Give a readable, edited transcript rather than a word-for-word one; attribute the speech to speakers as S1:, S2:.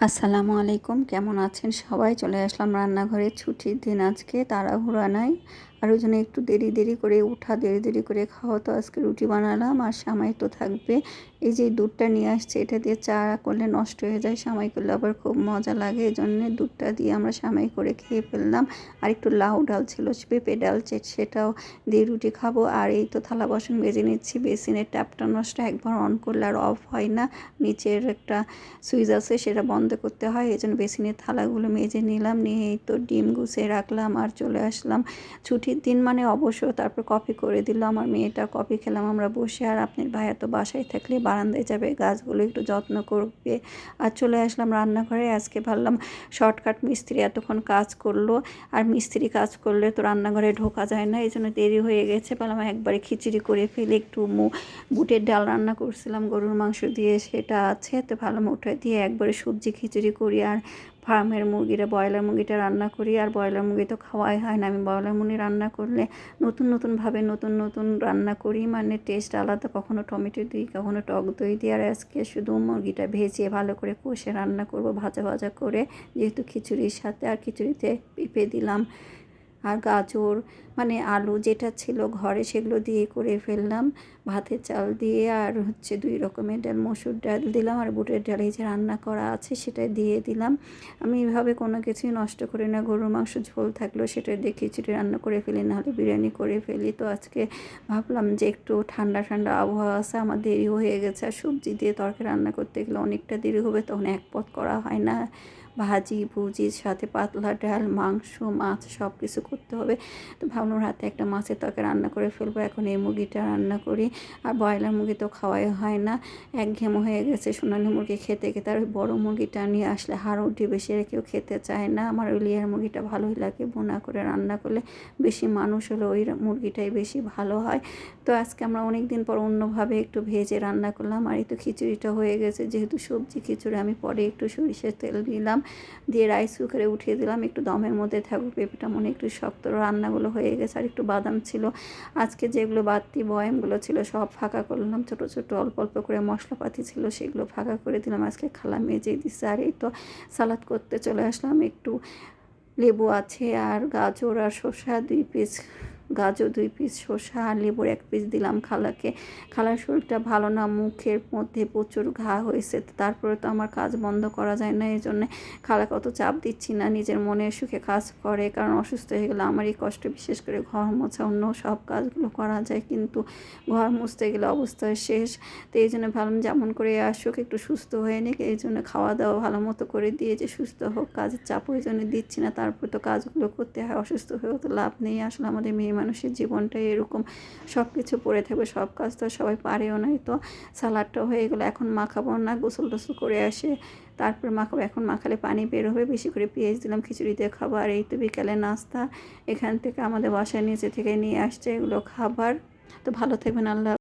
S1: আসসালামু আলাইকুম, কেমন আছেন সবাই? চলে আসলাম রান্নাঘরে। ছুটির দিন আজকে, তাড়াহুড়া নাই। আর ওই জন্য একটু দেরি দেরি করে উঠা, দেরি দেরি করে খাওয়া। তো আজকে রুটি বানালাম আর সামাই তো থাকবে। এই যে দুধটা নিয়ে আসছে, এটা দিয়ে চা করলে নষ্ট হয়ে যায়, সামাই করলে আবার খুব মজা লাগে। এই জন্যে দুধটা দিয়ে আমরা সামাই করে খেয়ে ফেললাম। আর একটু লাউ ডাল ছিল, পেঁপে ডাল, সেটাও দিয়ে রুটি খাবো। আর এই তো থালা বাসন মেজে নিচ্ছি। বেসিনের ট্যাপটা নষ্ট, একবার অন করলে আর অফ হয় না। নিচের একটা সুইচ আছে, সেটা বন্ধ করতে হয়। এই জন্য বেসিনের থালাগুলো মেজে নিলাম, নিয়ে এই তো ডিম গুছিয়ে রাখলাম আর চলে আসলাম। ছুটির দিন মানে অবশ্য। তারপর কফি করে দিল আমার মেয়েটা, কফি খেলাম আমরা বসে। আর আপনার ভাইয়া তো বাসায় থাকলে বারান্দায় যাবে, গাছগুলো একটু যত্ন করবে। আর চলে আসলাম রান্নাঘরে। আজকে ভাবলাম শর্টকাট, মিস্ত্রি এতক্ষণ কাজ করলো, আর মিস্ত্রি কাজ করলে তো রান্নাঘরে ঢোকা যায় না, এই জন্য দেরি হয়ে গেছে। ভাবলাম একবারে খিচুড়ি করে ফেলে। একটু বুটের ডাল রান্না করছিলাম গরুর মাংস দিয়ে, সেটা আছে। তো ভালো উঠে দিয়ে একবারে সবজি খিচুড়ি করি। আর ফার্মের মুরগিটা, ব্রয়লার মুরগিটা রান্না করি। আর ব্রয়লার মুরগি তো খাওয়াই হয় না। আমি ব্রয়লার মুরগি রান্না করলে নতুন নতুনভাবে নতুন নতুন রান্না করি, মানে টেস্ট আলাদা। কখনো টমেটো দিই, কখনো টক দই দিই। আর আজকে শুধু মুরগিটা ভেজে ভালো করে কষে রান্না করব, ভাজা ভাজা করে, যেহেতু খিচুড়ির সাথে। আর খিচুড়িতে পেঁপে দিলাম আর গাজর, মানে আলু যেটা ছিল ঘরে সেগুলো দিয়ে করে ফেললাম। ভাতের চাল দিয়ে আর 2 রকমের ডাল, মসুর ডাল দিলাম আর বুটের ডাল এই যে রান্না করা আছে সেটা দিয়ে দিলাম। আমি এভাবে কোনো কিছুই নষ্ট করি না। গরুর মাংস ঝোল থাকলেও সেটা দিয়ে খিচুড়ি রান্না করে ফেলি, নাহলে বিরিয়ানি করে ফেলি। তো আজকে ভাবলাম যে একটু ঠান্ডা ঠান্ডা আবহাওয়া আছে, আমার দেরি হয়ে গেছে। আর সবজি দিয়ে তরকারি রান্না করতে গেলে অনেকটা দেরি হবে, তখন এক পদ করা হয় না। ভাজি ভুজির সাথে পাতলা ডাল, মাংস, মাছ সব কিছু করতে হবে। তো ভাবলাম রাতে একটা মাছের তরকারি রান্না করে ফেলবো, এখন এই মুরগিটা রান্না করি। আর ব্রয়লার মুরগি তো খাওয়াই হয় না, একঘেয়েমি হয়ে গেছে সোনালি মুরগি খেতে খেতে। আর ওই বড়ো মুরগিটা নিয়ে আসলে হাড় উঠে বেশি, আর কেউ খেতে চায় না। আমার ওই লেয়ার মুরগিটা ভালোই লাগে, বোনা করে রান্না করলে। বেশি মানুষ হলে ওই মুরগিটাই বেশি ভালো হয়। তো আজকে আমরা অনেক দিন পর অন্যভাবে একটু ভেজে রান্না করলাম। আর এই তো খিচুড়িটা হয়ে গেছে, যেহেতু সবজি খিচুড়ি, আমি পরে একটু সরিষার তেল দিলাম, দিয়ে রাইস কুকারে উঠিয়ে দিলাম, একটু দমের মধ্যে থাকুক। পেঁপেটা মনে একটু শক্ত, রান্নাগুলো হয়ে গেছে। আর একটু বাদাম ছিল আজকে, যেগুলো বাড়তি বয়ামগুলো ছিল সব ফাঁকা করলাম। ছোটো ছোটো অল্প অল্প করে মশলাপাতি ছিল, সেগুলো ফাঁকা করে দিলাম। আজকে খালা মেজে দিচ্ছে। আর এই তো সালাদ করতে চলে আসলাম। একটু লেবু আছে আর গাজর আর শসা 2 পিস, গাজর 2 পিস, শসা আর লেবুর 1 পিস দিলাম খালাকে। খালার শরীরটা ভালো না, মুখের মধ্যে প্রচুর ঘা হয়েছে। তারপরে তো আমার কাজ বন্ধ করা যায় না, এই জন্যে খালাকে অত চাপ দিচ্ছি না, নিজের মনের সুখে কাজ করে। কারণ অসুস্থ হয়ে গেলে আমারই কষ্ট, বিশেষ করে ঘর মোছা, অন্য সব কাজগুলো করা যায়, কিন্তু ঘর মুছতে গেলে অবস্থা শেষ। তো এই জন্য ভাবলাম যেমন করে আসুক, একটু সুস্থ হয়ে নিক। এই জন্য খাওয়া দাওয়া ভালো মতো করে দিয়ে যে সুস্থ হোক, কাজের চাপ ওই জন্য দিচ্ছি না। তারপর তো কাজগুলো করতে হয়, অসুস্থ হয়েও তো লাভ নেই। আসলে আমাদের মেয়ে মানুষের জীবনটাই এরকম, সব কিছু পড়ে থাকবে, সব কাজ তো সবাই পারেও না। তো সালাডটা হয়ে গেলো, এখন মাখাবো না, গোসল টোসল করে আসে তারপর মাখাবো। এখন মাখালে পানি বের হবে, বেশি করে পেঁয়াজ দিলাম, খিচুড়ি দিয়ে খাবো। আর এই তো বিকালে নাস্তা এখান থেকে আমাদের বাসার নিচে থেকে নিয়ে আসছে এগুলো খাবার। তো ভালো থাকবেন, আল্লাহ।